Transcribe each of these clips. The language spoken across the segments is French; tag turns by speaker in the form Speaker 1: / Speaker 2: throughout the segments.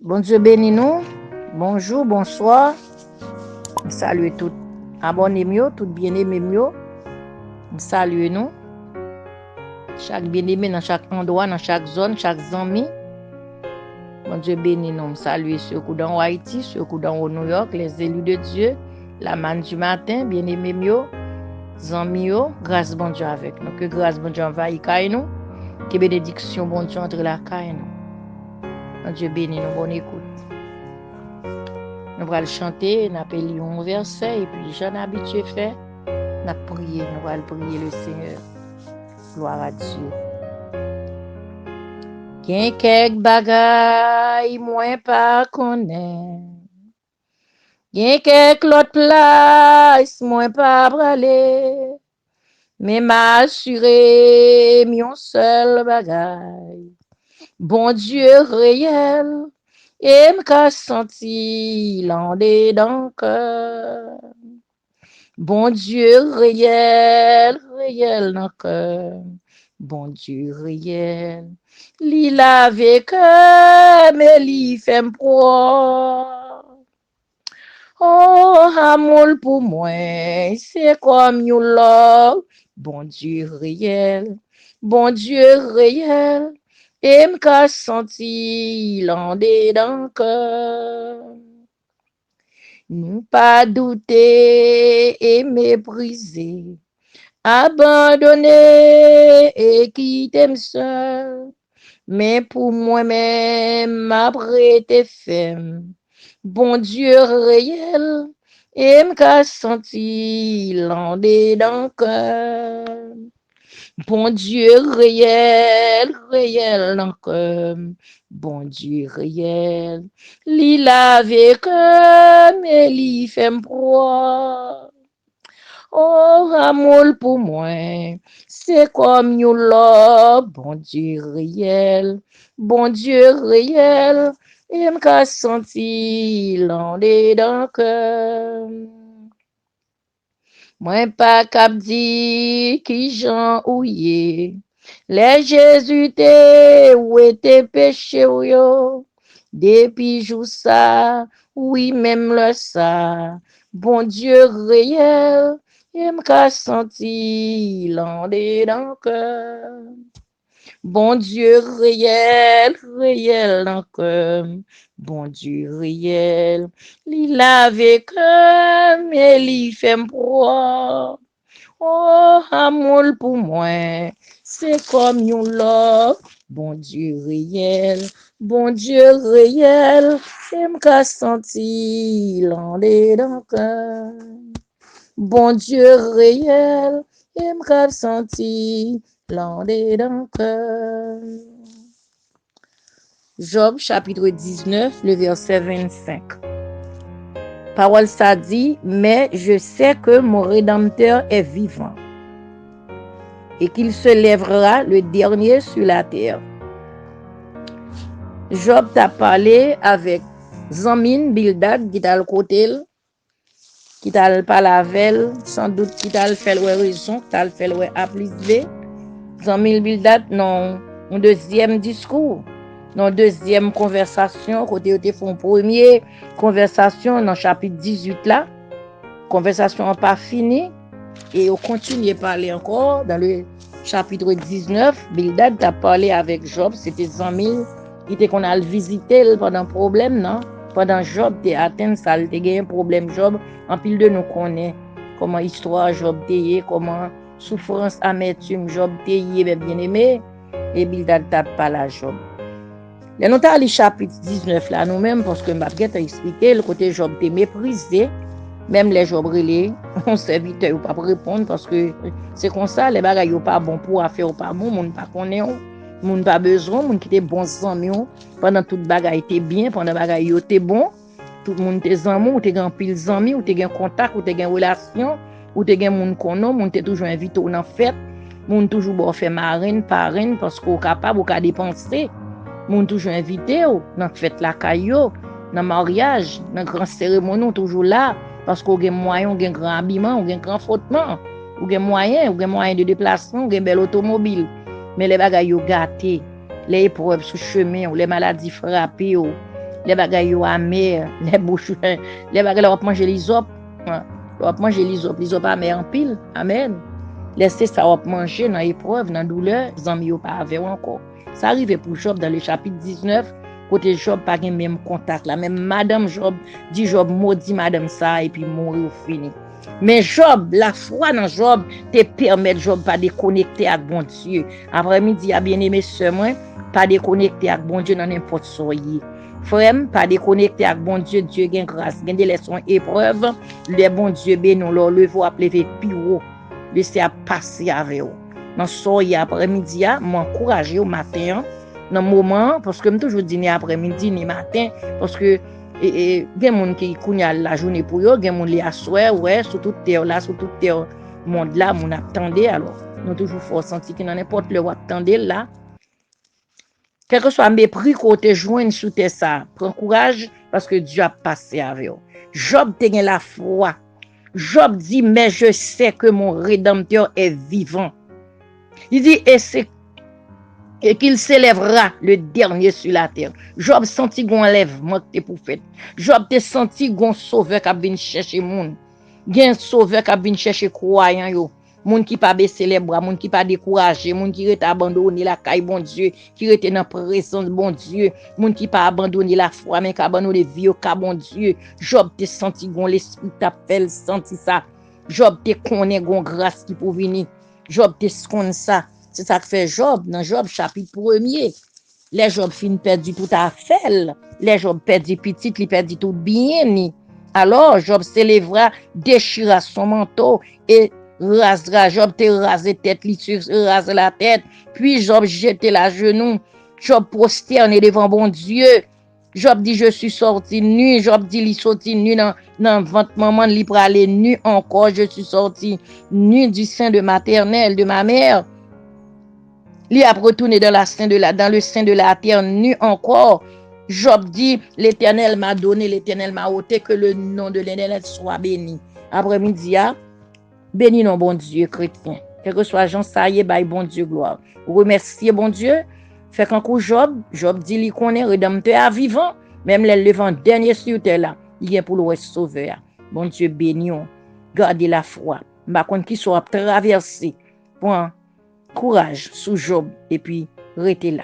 Speaker 1: Bon Dieu bénis nous. Bonjour, bonsoir. Salut tout abonnés mieux, tout bien-aimés mieux. Salut nous. Chaque bien-aimé dans chaque endroit, dans chaque zone, chaque ami. Bon Dieu bénis nous. Salut ceux qui dans Haïti, ceux qui dans New York, les élus de Dieu, la manne du matin, bien-aimés mieux, amis mieux, grâce bon Dieu avec nous. Que grâce bon Dieu envahisse nous. Que bénédiction bon Dieu entre la caille nous. Bon Dieu bénis nous, bonne écoute. Nous allons chanter, nous allons lire un verset et puis j'en habitué fait, nous allons prier, nous allons prier le Seigneur. Gloire à Dieu. Gen quelques bagailles moins pas connaît. Gen quelques l'autre place moins pas brûler. Mais m'assurer mon seul bagaille. Bon Dieu réel. Et m'ka senti l'andé dans le cœur. Bon Dieu réel, réel dans le cœur. Bon Dieu réel. Li lave cœur, mais li fait m'proie. Oh, amour pour moi, c'est comme you love. Bon Dieu réel, bon Dieu réel. Et m'ka senti l'andé dans le cœur. Nous pas douter et mépriser, abandonner et quitter seul. Mais pour moi-même, m'a prêté femme. Bon Dieu réel, et m'ka senti l'andé dans le cœur. Bon Dieu réel, réel encore. Bon Dieu réel, li lave cœur, mais li fait m'proie. Oh, amour pour moi, c'est comme you love. Bon Dieu réel, et m'ka senti l'andé dans le cœur. Moi pas cap di qui Jean ouye. Les Jésus te ou était péché ou yo. Depuis jou ça, oui même le ça. Bon Dieu réel, et m'ka senti l'andé dans le cœur. Bon Dieu réel, réel dans le cœur. Bon Dieu réel, li lave cœur, mais li fait m'proie. Oh, amour pour moi, c'est comme you love. Bon Dieu réel, et m'ka senti l'andé dans le cœur. Bon Dieu réel, et m'ka senti l'andé dans le cœur. Job chapitre 19, le verset 25. Parole ça dit, mais je sais que mon Rédempteur est vivant et qu'il se lèvera le dernier sur la terre. Job t'a parlé avec Zamin Bildad qui t'a le côté, qui t'a parlé avec, sans doute qui t'a fait le raison, qui t'a le fait le appliquer. Zamin Bildad non, un deuxième discours. Dans deuxième conversation, côté te font premier conversation dans chapitre 18 là, conversation pas finie et on continue à parler encore dans le chapitre 19. Bildad t'a parlé avec Job, c'était 100 000 qui était qu'on a visité pendant problème non, pendant Job t'es atteint ça, t'es gagné problème Job, en pile de nous connaît comment histoire Job t'est, comment souffrance amertume Job t'est bien aimé et Bildad t'a parlé à Job. Les nous t'as le chapitre 19 là nous-mêmes parce que m'a bien expliqué le côté Job t'es méprisé, même les Job relais, on serviteur ou pas répondre parce que c'est comme ça les bagages yo pas bon pour faire pas bon, monde pas connaît, monde pas besoin, monde qui était bons amis pendant toute bagaille était bien, pendant bagaille yo était bon, tout le monde était amis, ou t'es grand pile amis, ou t'es grand contact, ou t'es grand relation, ou t'es grand monde connaît, monde t'es toujours invité dans fête, monde toujours bon faire marraine, parraine parce qu'on capable ou ka dépenser. Moun toujours invité dans fête la caillou, dans mariage, dans grand cérémonie toujours là parce qu'on a moyen, on a grand habillement, on a grand frottement, on a moyen de déplacement, on a belle automobile. Mais les bagages yo gâté, les épreuves sur chemin, les maladies frappées, les bagailles yo amères, les bouches, les bagailles on manger les op, on manger les op amères en pile. Amen. Laissez ça on manger dans épreuve, dans douleur, zami yo pas avec encore. Ça arrive pour Job dans le chapitre 19. Côté Job pas gen même contact là, même madame Job dit Job maudit madame ça et puis mourir fini. Mais Job, la foi dans Job te permet Job pas déconnecter avec bon Dieu. Après-midi a bien-aimé sœur moi, pas déconnecter avec bon Dieu dans n'importe soyez. Frère, pas déconnecter avec bon Dieu, Dieu gain grâce, gain des leçons épreuves, le bon Dieu béni leur le voit lever plus haut, laisser à passer avec vous. Dans soyez après-midi a m'encourager au matin. Dans moment parce que me toujours dîner après-midi ni matin parce que gen moun qui kounya la journée pour yo gen moun li assoir ouais sur toute terre là sur toute terre monde là moun attendait alors nous toujours faut sentir que dans n'importe le attendait là quel que soit mépris côté joindre sous terre ça prends courage parce que Dieu a passé avec vous. Job te gen la foi. Job dit mais je sais que mon rédempteur est vivant. Il dit et qu'il s'élèvera le dernier sur la terre. Job senti gon enlèvement que pour fait. Job te senti gon sauveur qui vient chercher moun. Gen sauveur qui vient chercher croyant yo. Moun qui pas baisser les bras, moun qui pas décourager, moun qui rete abandonné la caille bon Dieu, qui rete dans présence bon Dieu, moun qui pas abandonné la foi mais qui abandonné vie au bon Dieu. Job te senti gon l'esprit t'appelle senti ça. Job te connaît gon grâce qui pour venir. Job te connaît ça. C'est ça que fait Job, dans Job chapitre 1er. Les Job fin perdu tout à fait. Les Job perdu petit, il perdu tout bien. Alors Job s'élèvera, déchira son manteau et rasera. Job te rasé tête, il rase la tête. Puis Job jeté la genou. Job prosterné devant bon Dieu. Job dit je suis sorti nu. Job dit il sorti nu dans ventre maman, il pour aller nu encore. Je suis sorti nu du sein de maternelle de ma mère. Il a retourné dans le sein de la terre nu encore. Job dit, l'Éternel m'a donné, l'Éternel m'a ôté, que le nom de l'Éternel soit béni. Après-midi, béni non bon Dieu chrétien. Quel que soit Jean, ça y est, bye bon Dieu gloire. Remercier bon Dieu. Fait qu'un coup Job dit, il connaît rédempteur à vivant, même les levant dernier sur terre là, il est pour le sauveur. Bon Dieu béni, gardez la foi. Par contre, qu'il soit traversé. Point. Courage sous Job et puis restez là.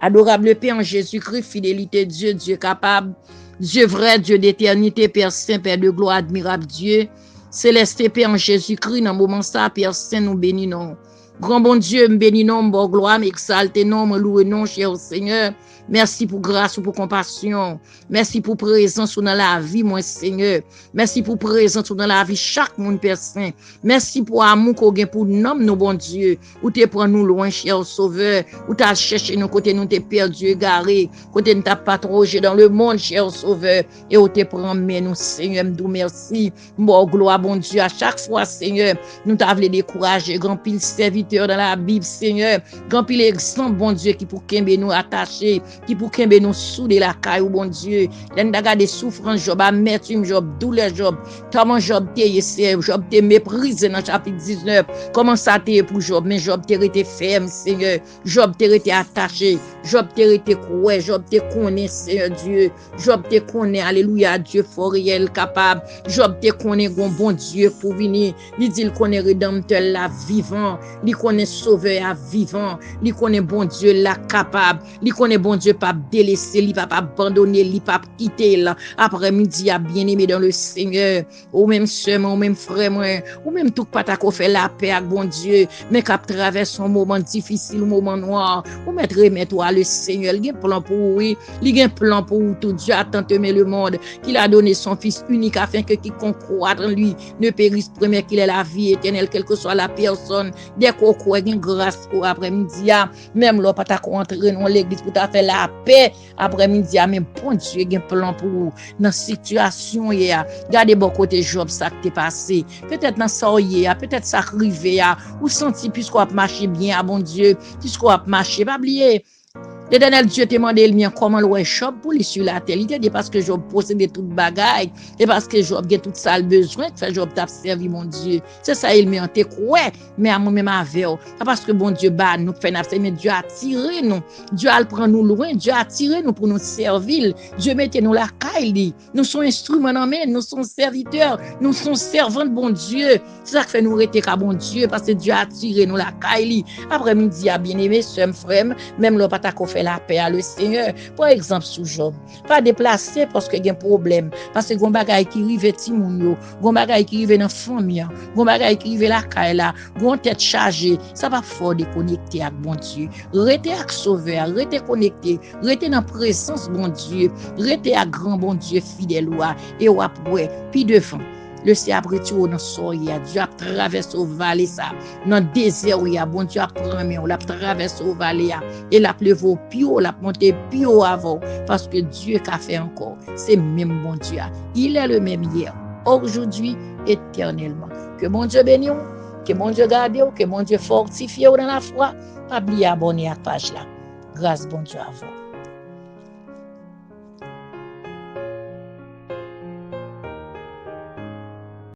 Speaker 1: Adorable Père en Jésus-Christ, fidélité Dieu, Dieu capable, Dieu vrai, Dieu d'éternité, Père Saint, Père de gloire, admirable Dieu, céleste Père en Jésus-Christ, dans le moment ça, Père Saint, nous bénissons. Grand bon Dieu, me bénissons, bon gloire, m'exalte non, me louer non, cher Seigneur. Merci pour grâce, pour compassion. Merci pour présence dans la vie, mon Seigneur. Merci pour présence dans la vie chaque monde Père Saint. Merci pour amour qu'on gagne pour nous, nos bon Dieu. Ou te prend nous loin, cher Sauveur. Ou t'as cherché nous côté nous t'es perdu, égaré. Côté nous t'as patrouillé dans le monde, cher Sauveur. Et ou te prend mais nous, Seigneur, nous merci. Bon gloire, bon Dieu, à chaque fois, Seigneur, nous t'avons découragé. Grand pile serviteur dans la Bible, Seigneur. Grand pile exemple, bon Dieu, qui pour qu'aimer nous attacher. Qui pour qu'un nous souder la caille, bon Dieu. L'endaga des souffrances, Job, amertume, Job, douleur, Job. Comment Job t'est Job t'est méprisé dans chapitre 19. Comment ça t'est pour Job? Mais Job t'est resté ferme, Seigneur. Job t'est resté attaché. Job t'est resté croix. Job t'est connaît, Seigneur Dieu. Job t'est connaît, alléluia, Dieu fort réel, capable. Job t'est connaît, bon Dieu, pour venir. Il dit, il connaît rédempteur, la vivant. Il connaît sauveur, la vivant. Il connaît bon Dieu, la capable. Il connaît bon Dieu, pas délaisser, il pas abandonner, il pas quitter là. Après-midi, a bien-aimé dans le Seigneur. Ou même sœur, ou même frère, ou même tout pas ta fait la paix avec bon Dieu, mais qu'à traverser un moment difficile, un moment noir, ou mettre remettre-toi le Seigneur, il a un plan pour oui, il a un plan pour tout. Dieu a tant aimé le monde qu'il a donné son fils unique afin que quiconque croit en lui ne périsse premier qu'il ait la vie éternelle, quelle que soit la personne. Dès qu'on croit une grâce pour après-midi, même là pas ta rentrer dans l'église pour ta faire la paix après-midi, mais bon Dieu, il y a un plan pour vous. Dans la situation, regardez bon côté Job, ça qui t'est passé. Peut-être dans ça, peut-être ça arrivé, ou senti puisqu'on a marché bien, bon Dieu, puisqu'on a marché, pas oublier. L'Éternel Dieu te demandé comment le Job pour lui sur la terre. Il te dit parce que Job possédait toute bagaille et parce que Job a tout ça le besoin que fait Job t'a servi mon Dieu. C'est ça il met en te quoi mais à moi même avec parce que bon Dieu bat nous fait n'absent mais Dieu a tiré nous. Dieu a prend nous loin, Dieu a tiré nous pour nous servir. Dieu mette nous la caille. Nous sommes instruments en main, nous sommes serviteurs, nous sommes servants de bon Dieu. C'est ça qui fait nous rester à bon Dieu parce que Dieu a tiré nous la caille. Après-midi à bien-aimé sœur frère, même le pas fait la paix à le Seigneur. Par exemple, sous Job, pas déplacer parce que y a un problème, parce que gon bagay qui rive ti moun yo, gon bagay qui rive dans famille, gon bagay qui rive la caille là, gon tête chargée, ça va fort déconnecter avec bon Dieu. Rester avec sauveur, rester connecté, rester dans présence bon Dieu, rester à grand bon Dieu fidèle et ou après puis devant. Le ciel après tout dans soya Dieu a traversé au vallée ça dans désert où il y a bon Dieu a prendre on l'a traversé au vallée et la pleuve au pio la monter pio avant parce que Dieu qu'a fait encore c'est même bon Dieu il est le même hier aujourd'hui éternellement que mon Dieu bénisse que mon Dieu garde que mon Dieu fortifie dans la foi pas oublier abonner à la page là grâce bon Dieu à vous.